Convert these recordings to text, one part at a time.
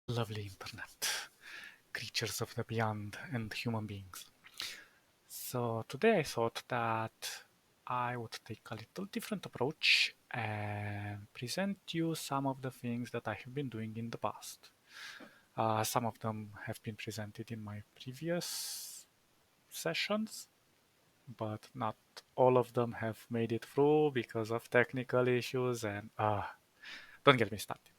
Lovely internet, creatures of the beyond, and human beings. So today I thought that I would take a little different approach and present you some of the things that I have been doing in the past. Some of them have been presented in my previous sessions, but not all of them have made it through because of technical issues and don't get me started.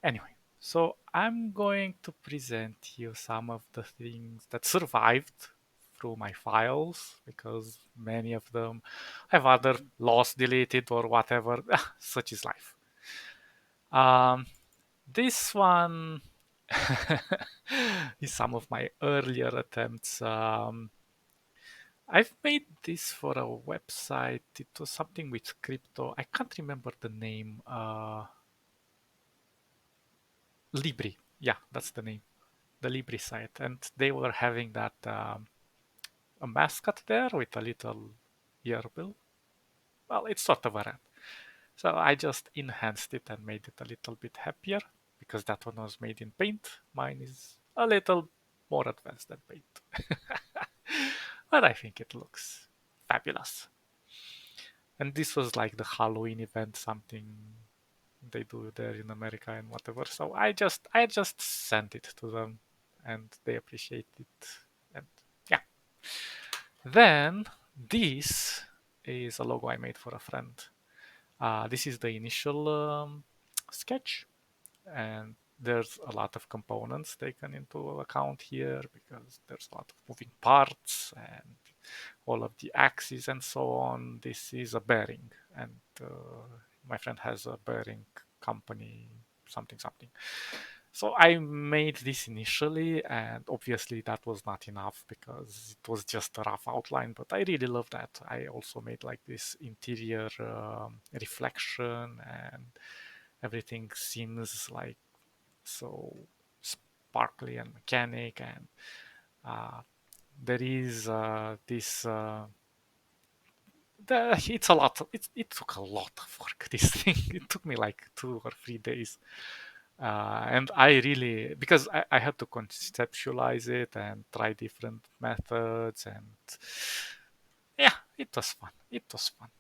Anyway, so I'm going to present you some of the things that survived through my files because many of them have either lost, deleted, or whatever. Such is life. Um, this one is some of my earlier attempts. I've made this for a website. It was something with crypto. I can't remember the name. Libri. Yeah, that's the name. The Libri site, and they were having that a mascot there with a little earbill. Well, it's sort of a rat. So I just enhanced it and made it a little bit happier because that one was made in Paint. Mine is a little more advanced than Paint, but I think it looks fabulous. And this was like the Halloween event, something they do there in America and whatever. So I just sent it to them, and they appreciate it. And yeah, then this is a logo I made for a friend. This is the initial sketch, and there's a lot of components taken into account here because there's a lot of moving parts and all of the axes and so on. This is a bearing, and my friend has a bearing company, something something. So I made this initially, and obviously that was not enough because it was just a rough outline, but I really love that. I also made like this interior reflection, and everything seems like so sparkly and mechanic, and uh, there is this it's a lot. It took a lot of work. This thing. It took me like 2 or 3 days, and I really because I had to conceptualize it and try different methods, and yeah, it was fun. It was fun.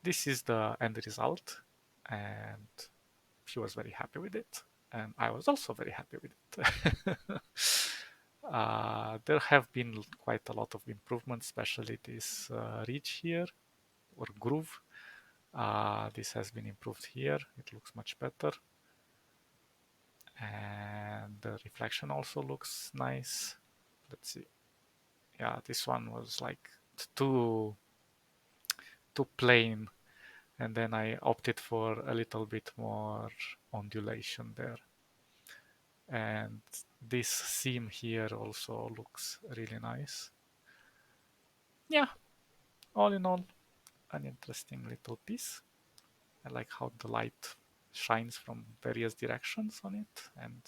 This is the end result, and she was very happy with it, and I was also very happy with it. There have been quite a lot of improvements, especially this ridge here or groove. This has been improved here. It looks much better. And the reflection also looks nice. Let's see. Yeah, this one was like too too plain, and then I opted for a little bit more ondulation there. And this seam here also looks really nice. Yeah, all in all, an interesting little piece. I like how the light shines from various directions on it, and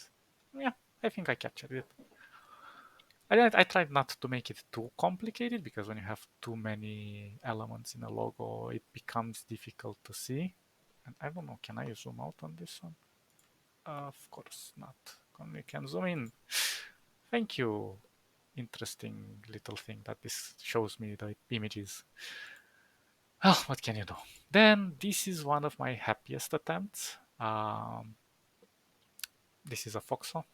yeah, I think I captured it. I tried not to make it too complicated because when you have too many elements in a logo, it becomes difficult to see. And I don't know, can I zoom out on this one? Of course not. You can zoom in. Thank you. Interesting little thing that this shows me the images. Oh, what can you do? Then this is one of my happiest attempts. This is a foxhole,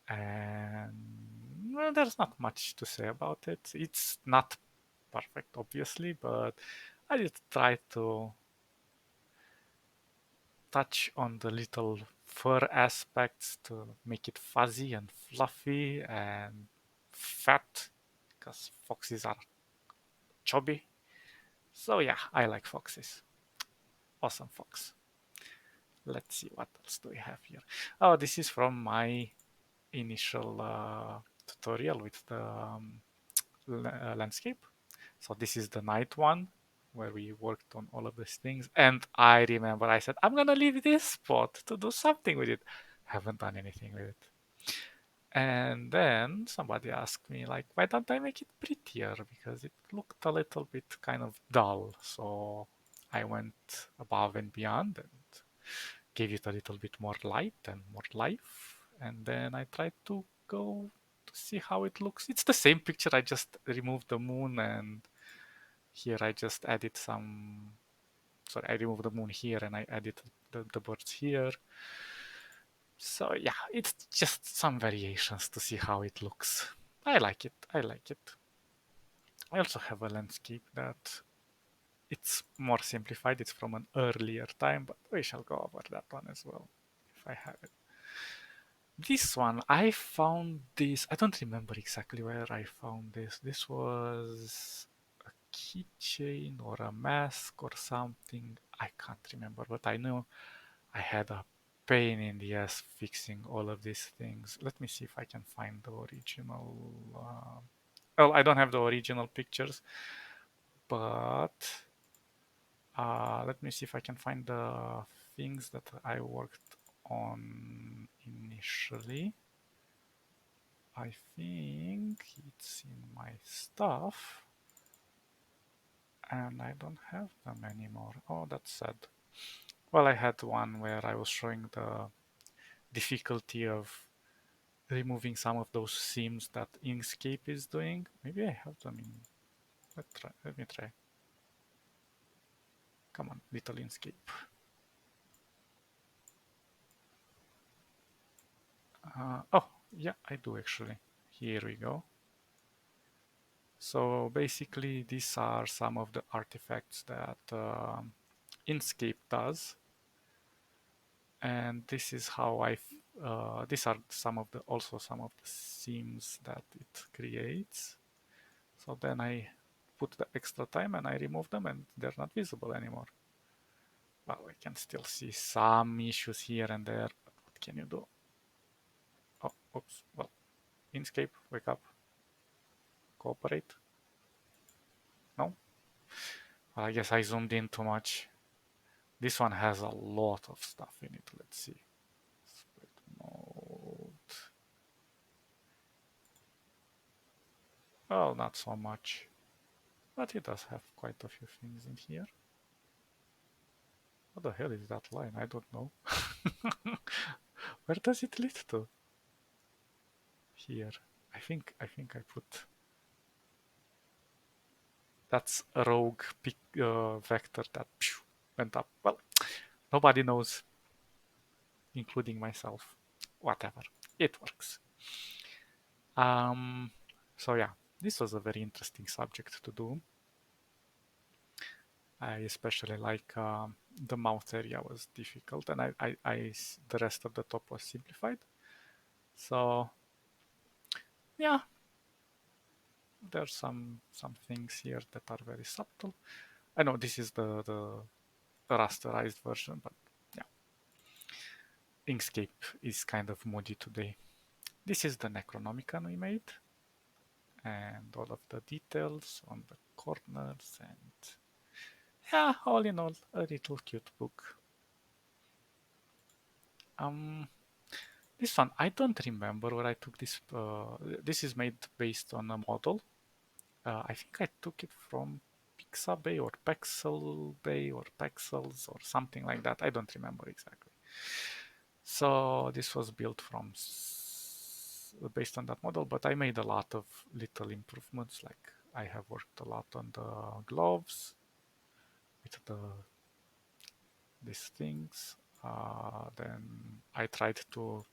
and well, there's not much to say about it. It's not perfect, obviously, but I did try to touch on the little fur aspects to make it fuzzy and fluffy and fat, because foxes are chubby. So yeah, I like foxes. Awesome fox. Let's see what else do we have here. Oh, this is from my initial tutorial with the landscape. So this is the night one where we worked on all of these things. And I remember I said, I'm going to leave this spot to do something with it. Haven't done anything with it. And then somebody asked me, like, why don't I make it prettier? Because it looked a little bit kind of dull. So I went above and beyond and gave it a little bit more light and more life, and then I tried to go to see how it looks. It's the same picture, I just removed the moon, and here I just added some. Sorry, I removed the moon here and I added the birds here. So yeah, it's just some variations to see how it looks. I like it. I like it. I also have a landscape that it's more simplified. It's from an earlier time, but we shall go over that one as well if I have it. This one, I found this. I don't remember exactly where I found this. This was a keychain or a mask or something. I can't remember, but I know I had a pain in the ass fixing all of these things. Let me see if I can find the original. Well, I don't have the original pictures, but let me see if I can find the things that I worked on initially. I think it's in my stuff and I don't have them anymore. Oh, that's sad. Well, I had one where I was showing the difficulty of removing some of those seams that Inkscape is doing. Maybe I have them in. Let me try. Come on, little Inkscape. Oh, yeah, I do actually. Here we go. So basically, these are some of the artifacts that Inkscape does, and this is how these are some of the also some of the seams that it creates. So then I put the extra time and I remove them, and they're not visible anymore. Well, I can still see some issues here and there, but what can you do? Oh, oops. Well, Inkscape, wake up, cooperate. No? Well, I guess I zoomed in too much. This one has a lot of stuff in it. Let's see. Split mode. Well, not so much. But it does have quite a few things in here. What the hell is that line? I don't know. Where does it lead to? Here. I think I put. That's a rogue vector that went up. Well, nobody knows, including myself. Whatever. It works. Um, so yeah, this was a very interesting subject to do. I especially like the mouth area was difficult, and the rest of the top was simplified. So yeah, there's some things here that are very subtle. I know this is the rasterized version, but yeah, Inkscape is kind of moody today. This is the Necronomicon we made, and all of the details on the corners, and yeah, all in all, a little cute book. Um, this one, I don't remember where I took this. This is made based on a model. I think I took it from Pixabay or Pexel Bay or Pexels or something like that. I don't remember exactly. So this was built from based on that model, but I made a lot of little improvements. Like I have worked a lot on the gloves with these things. Then I tried to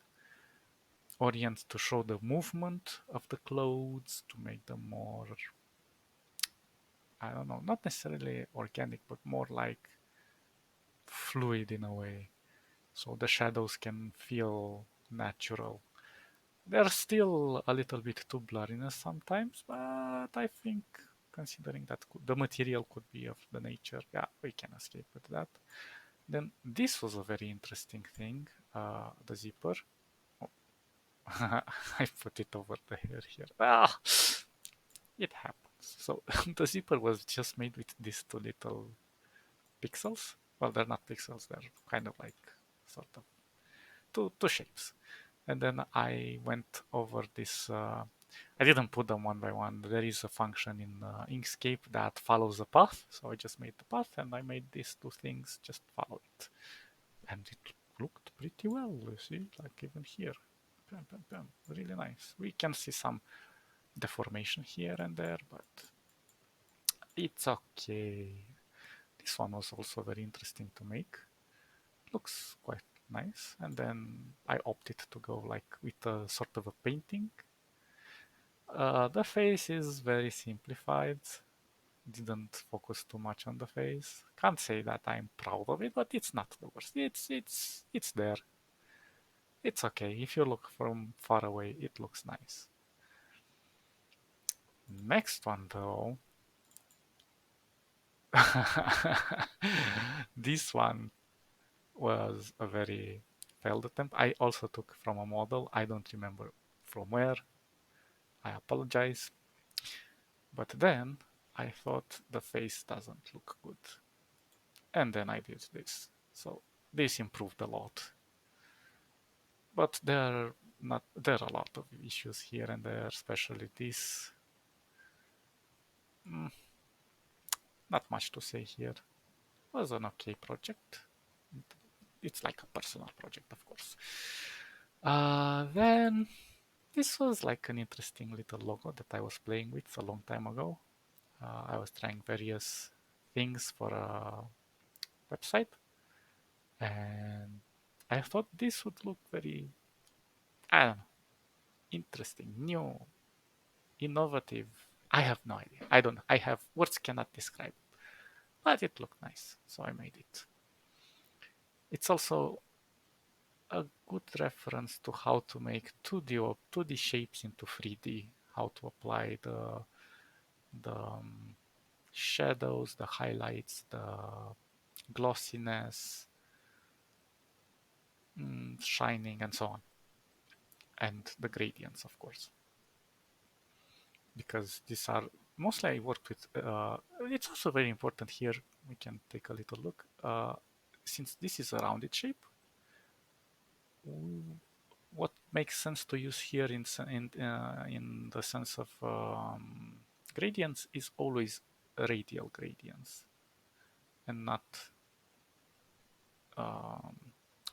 orient to show the movement of the clothes to make them more, I don't know, not necessarily organic, but more like fluid in a way. So the shadows can feel natural. They're still a little bit too blurriness sometimes, but I think considering that the material could be of the nature, yeah, we can escape with that. Then this was a very interesting thing, the zipper. Oh, I put it over the hair here. Ah, it happens. So the zipper was just made with these two little pixels. Well, they're not pixels, they're kind of like sort of two shapes. And then I went over this. I didn't put them one by one. There is a function in Inkscape that follows a path. So I just made the path and I made these two things just follow it. And it looked pretty well, you see, like even here. Bam, bam, bam. Really nice. We can see some deformation here and there, but it's okay. This one was also very interesting to make. Looks quite nice. And then I opted to go like with a sort of a painting. The face is very simplified. Didn't focus too much on the face. Can't say that I'm proud of it, but it's not the worst. It's there. It's okay. If you look from far away, it looks nice. Next one though. This one was a very failed attempt. I also took from a model. I don't remember from where. I apologize. But then I thought the face doesn't look good. And then I did this. So this improved a lot. But there are a lot of issues here and there, especially this. Mm, not much to say here. It was an okay project. It's like a personal project, of course. Then this was like an interesting little logo that I was playing with a long time ago. I was trying various things for a website, and I thought this would look very, I don't know, interesting, new, innovative. I have no idea. I don't. I have words cannot describe, but it looked nice, so I made it. It's also a good reference to how to make 2D shapes into 3D. How to apply the shadows, the highlights, the glossiness, shining, and so on, and the gradients, of course, because these are mostly I worked with. It's also very important here. We can take a little look. Since this is a rounded shape, what makes sense to use here in the sense of gradients is always radial gradients and not um,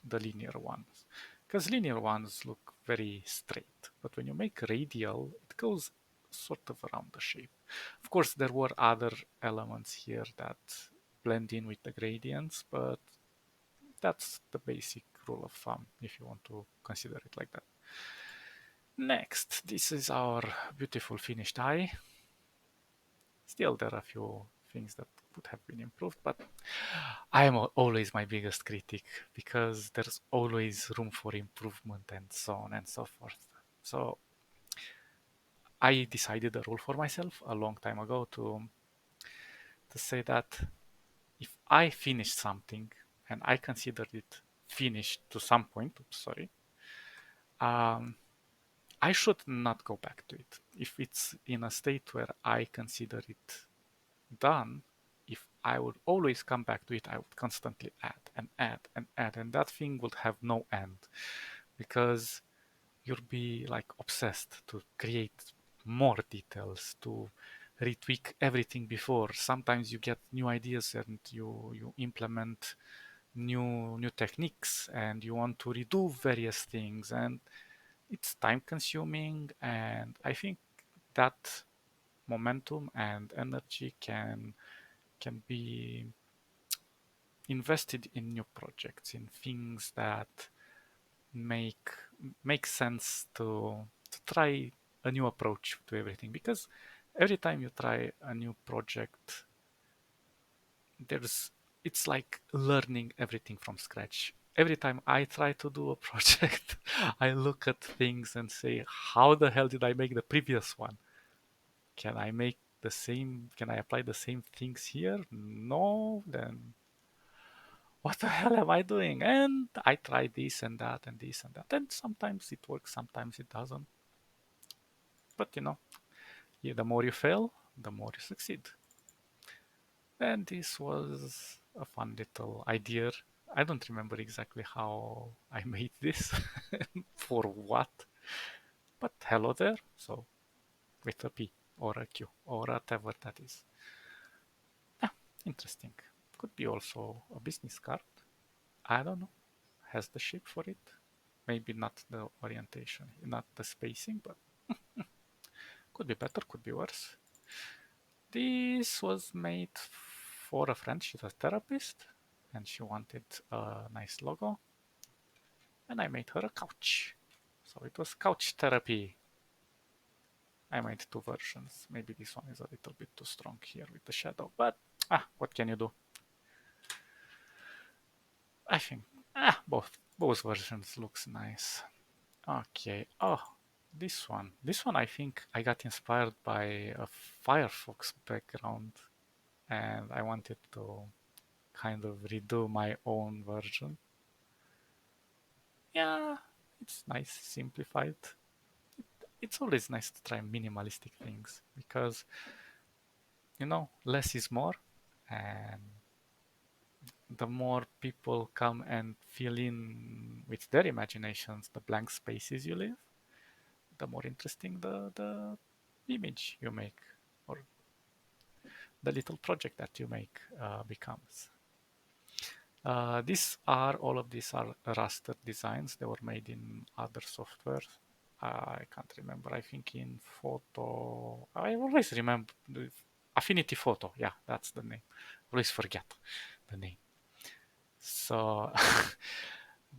the linear ones, because linear ones look very straight, but when you make radial it goes sort of around the shape. Of course there were other elements here that blend in with the gradients, but that's the basic rule of thumb if you want to consider it like that. Next, this is our beautiful finished eye. Still, there are a few things that would have been improved, but I am always my biggest critic because there's always room for improvement and so on and so forth. So I decided a rule for myself a long time ago to say that if I finish something and I consider it finished to some point, sorry, um, I should not go back to it. If it's in a state where I consider it done, if I would always come back to it, I would constantly add and add and add, and that thing would have no end because you'll be like obsessed to create more details, to retweak everything before. Sometimes you get new ideas and you implement new techniques and you want to redo various things, and it's time consuming, and I think that momentum and energy can be invested in new projects, in things that make make sense to try a new approach to everything, because every time you try a new project, there's it's like learning everything from scratch. Every time I try to do a project, I look at things and say, how the hell did I make the previous one? Can I make the same? Can I apply the same things here? No, then what the hell am I doing? And I try this and that and this and that. And sometimes it works, sometimes it doesn't. But yeah, the more you fail, the more you succeed. And this was a fun little idea. I don't remember exactly how I made this, for what, but hello there. So with a P or a Q or whatever that is. Ah, interesting. Could be also a business card. I don't know. has the shape for it. Maybe not the orientation, not the spacing, but could be better, could be worse. This was made for a friend. She's a therapist and she wanted a nice logo. And I made her a couch. So it was couch therapy. I made two versions. Maybe this one is a little bit too strong here with the shadow, but what can you do? I think both versions looks nice. Okay. Oh, this one I think I got inspired by a Firefox background, and I wanted to kind of redo my own version. Yeah, it's nice, simplified. It's always nice to try minimalistic things because less is more, and the more people come and fill in with their imaginations the blank spaces you leave, the more interesting the image you make or the little project that you make becomes. All of these are raster designs. They were made in other software. I can't remember. I think in Photo. I always remember Affinity Photo. Yeah, that's the name. Always forget the name. So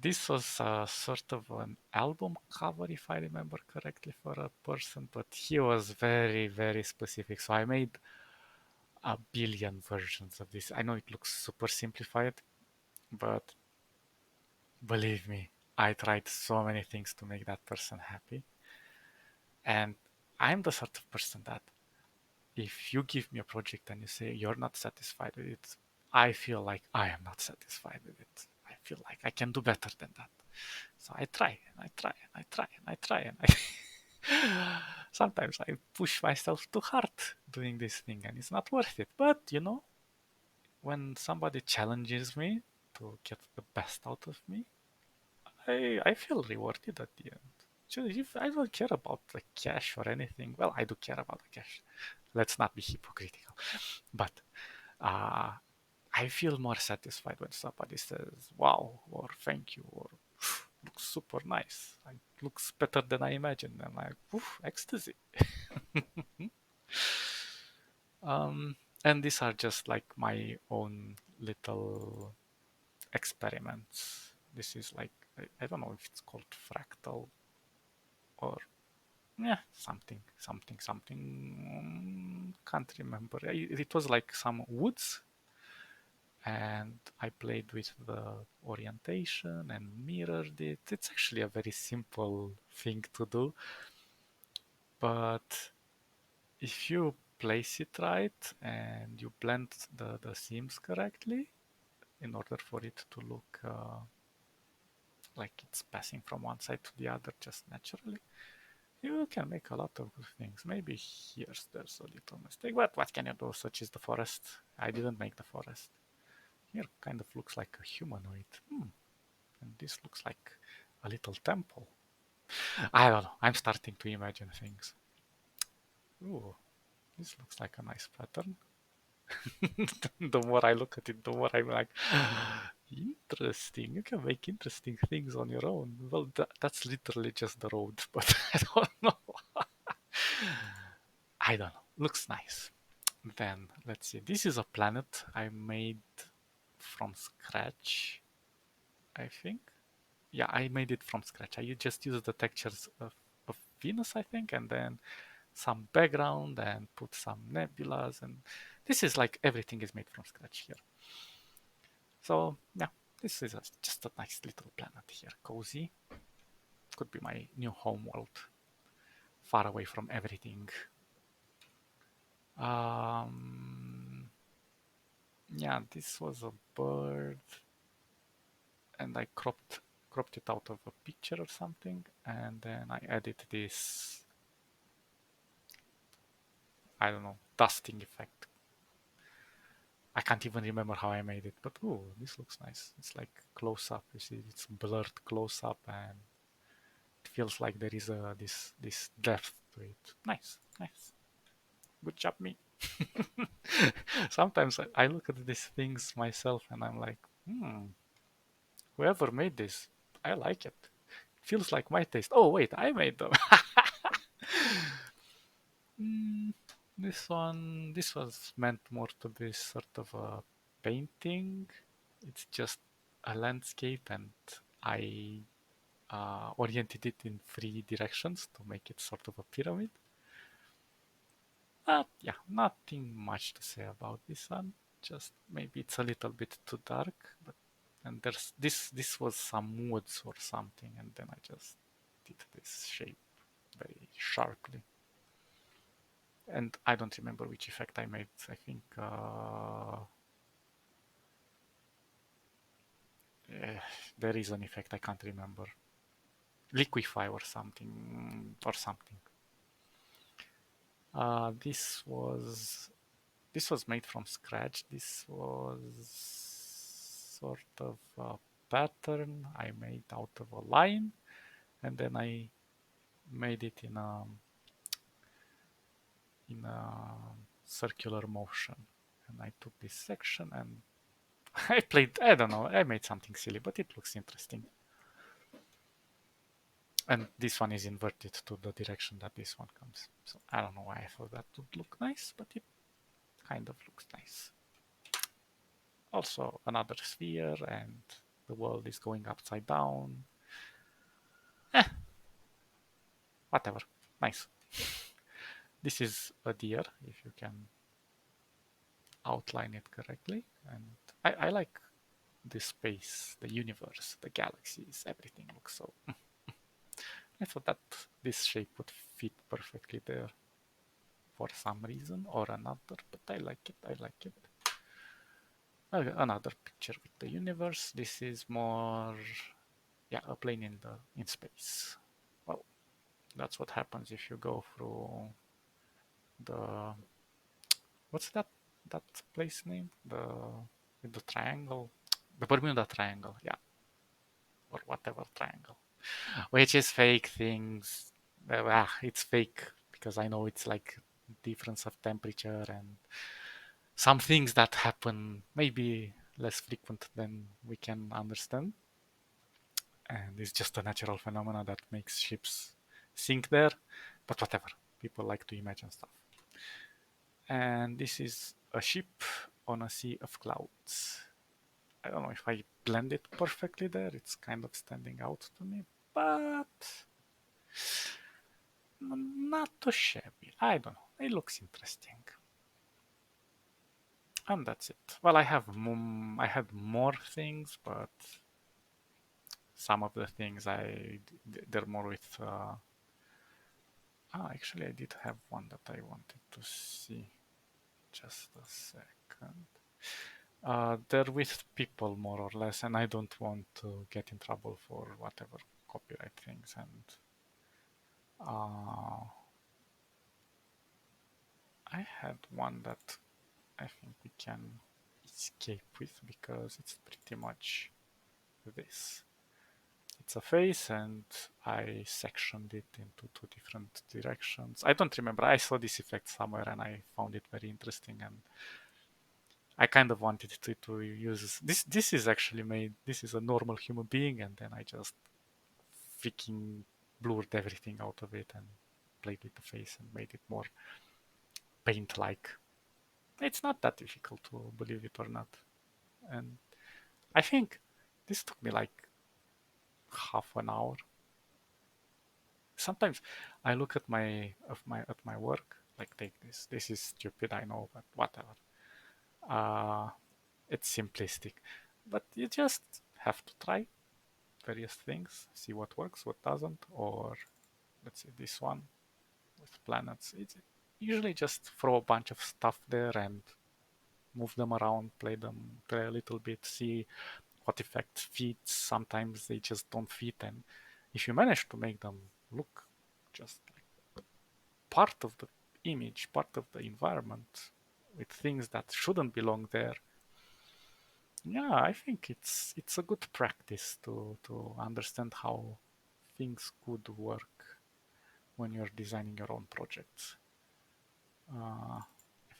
this was sort of an album cover, if I remember correctly, for a person, but he was very, very specific. So I made a billion versions of this. I know it looks super simplified, but believe me, I tried so many things to make that person happy. And I'm the sort of person that if you give me a project and you say you're not satisfied with it, I feel like I am not satisfied with it. I feel like I can do better than that. So I try and I try and I try and I try and I sometimes I push myself too hard doing this thing and it's not worth it. But when somebody challenges me to get the best out of me, I feel rewarded at the end. If I don't care about the cash or anything, well, I do care about the cash. Let's not be hypocritical. But uh, I feel more satisfied when somebody says "wow" or "thank you" or "looks super nice." It looks better than I imagined. I'm like, "Oof, ecstasy." um, and these are just like my own little experiments. This is like I don't know if it's called fractal or yeah something. Can't remember. It was like some woods, and I played with the orientation and mirrored it. It's actually a very simple thing to do, but if you place it right and you blend the seams correctly in order for it to look like it's passing from one side to the other just naturally, you can make a lot of good things. Maybe there's a little mistake, but what can you do? Such is the forest. I didn't make the forest. Here kind of looks like a humanoid. And this looks like a little temple. I don't know. I'm starting to imagine things. Ooh, this looks like a nice pattern. The more I look at it, the more I'm like, interesting. You can make interesting things on your own. Well, that's literally just the road, but I don't know. I don't know. Looks nice. Then let's see. This is a planet I made from scratch, I think. Yeah, I made it from scratch. I just used the textures of Venus, I think, and then some background and put some nebulas. And this is like everything is made from scratch here. So, yeah, this is just a nice little planet here. Cozy. Could be my new home world. Far away from everything. Yeah, this was a bird, and I cropped it out of a picture or something, and then I added this, I don't know, dusting effect. I can't even remember how I made it, but ooh, this looks nice. It's like close up. You see, it's blurred close up, and it feels like there is this depth to it. Nice, nice. Good job, me. Sometimes I look at these things myself, and I'm like, whoever made this, I like it. Feels like my taste. Oh wait, I made them. Mm, this was meant more to be sort of a painting. It's just a landscape, and I oriented it in three directions to make it sort of a pyramid. Yeah, nothing much to say about this one. Just maybe it's a little bit too dark, but and there's this was some woods or something, and then I just did this shape very sharply. And I don't remember which effect I made. I think there is an effect I can't remember. Liquify or something or something. Uh, this was this was made from scratch. This was sort of a pattern I made out of a line, and then I made it in a circular motion. And I took this section and I played. I don't know. I made something silly, but it looks interesting. And this one is inverted to the direction that this one comes. So I don't know why I thought that would look nice, but it kind of looks nice. Also another sphere, and the world is going upside down. Eh, whatever. Nice. This is a deer, if you can outline it correctly. And I like the space, the universe, the galaxies, everything looks so. I thought that this shape would fit perfectly there for some reason or another, but I like it. I like it. Another picture with the universe. This is more, yeah, a plane in space. Well, that's what happens if you go through the what's that place name? The with the triangle, the Bermuda Triangle, yeah, or whatever triangle, which is fake things. It's fake because I know it's like difference of temperature and some things that happen maybe less frequent than we can understand, and it's just a natural phenomena that makes ships sink there. But whatever, people like to imagine stuff. And this is a ship on a sea of clouds. I don't know if I blend it perfectly there. It's kind of standing out to me, but not too shabby. I don't know. It looks interesting. And that's it. Well, I had more things, but some of the things they're more with. Actually, I did have one that I wanted to see. Just a second. They're with people more or less, and I don't want to get in trouble for whatever copyright things. And uh, I had one that I think we can escape with because it's pretty much this. It's a face, and I sectioned it into two different directions. I don't remember. I saw this effect somewhere, and I found it very interesting, and I kind of wanted to use this. This is actually made. This is a normal human being, and then I just freaking blurred everything out of it and played with the face and made it more paint-like. It's not that difficult to believe it or not, and I think this took me like half an hour. Sometimes I look at my work like, take this. This is stupid, I know, but whatever. Uh, it's simplistic, but you just have to try various things, see what works, what doesn't, or let's say this one with planets. It's usually just throw a bunch of stuff there and move them around, play a little bit, see what effect fits. Sometimes they just don't fit, and if you manage to make them look just like part of the image, part of the environment, with things that shouldn't belong there, yeah, I think it's a good practice to understand how things could work when you're designing your own projects. I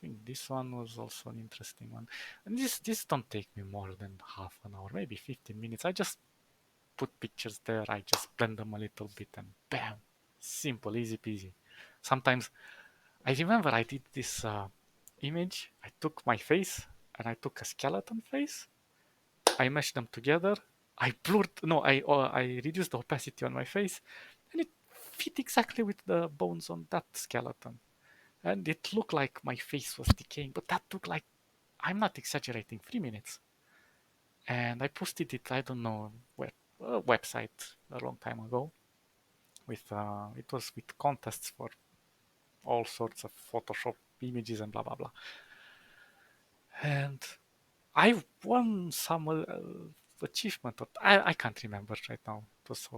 think this one was also an interesting one, and this don't take me more than half an hour, maybe 15 minutes. I just put pictures there, I just blend them a little bit and bam, simple, easy peasy. Sometimes I remember I did this image. I took my face and I took a skeleton face. I meshed them together. I blurred, no, I reduced the opacity on my face, and it fit exactly with the bones on that skeleton. And it looked like my face was decaying, but that took like, I'm not exaggerating, 3 minutes. And I posted it, I don't know where, a website a long time ago. With it was with contests for all sorts of Photoshop images and blah blah blah. And I won some achievement. I can't remember right now. It was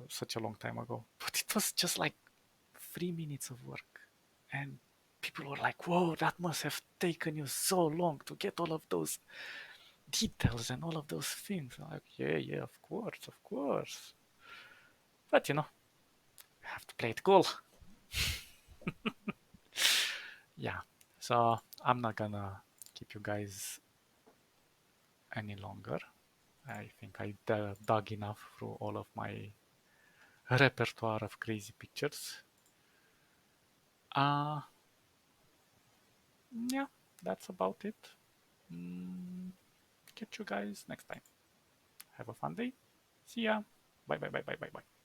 such a long time ago. But it was just like 3 minutes of work, and people were like, "Whoa, that must have taken you so long to get all of those details and all of those things." I'm like, yeah, yeah, of course, of course. But you have to play it cool. Yeah. So I'm not gonna keep you guys any longer. I think I dug enough through all of my repertoire of crazy pictures. Uh, yeah, that's about it. Mm, catch you guys next time. Have a fun day. See ya. Bye bye bye bye bye bye.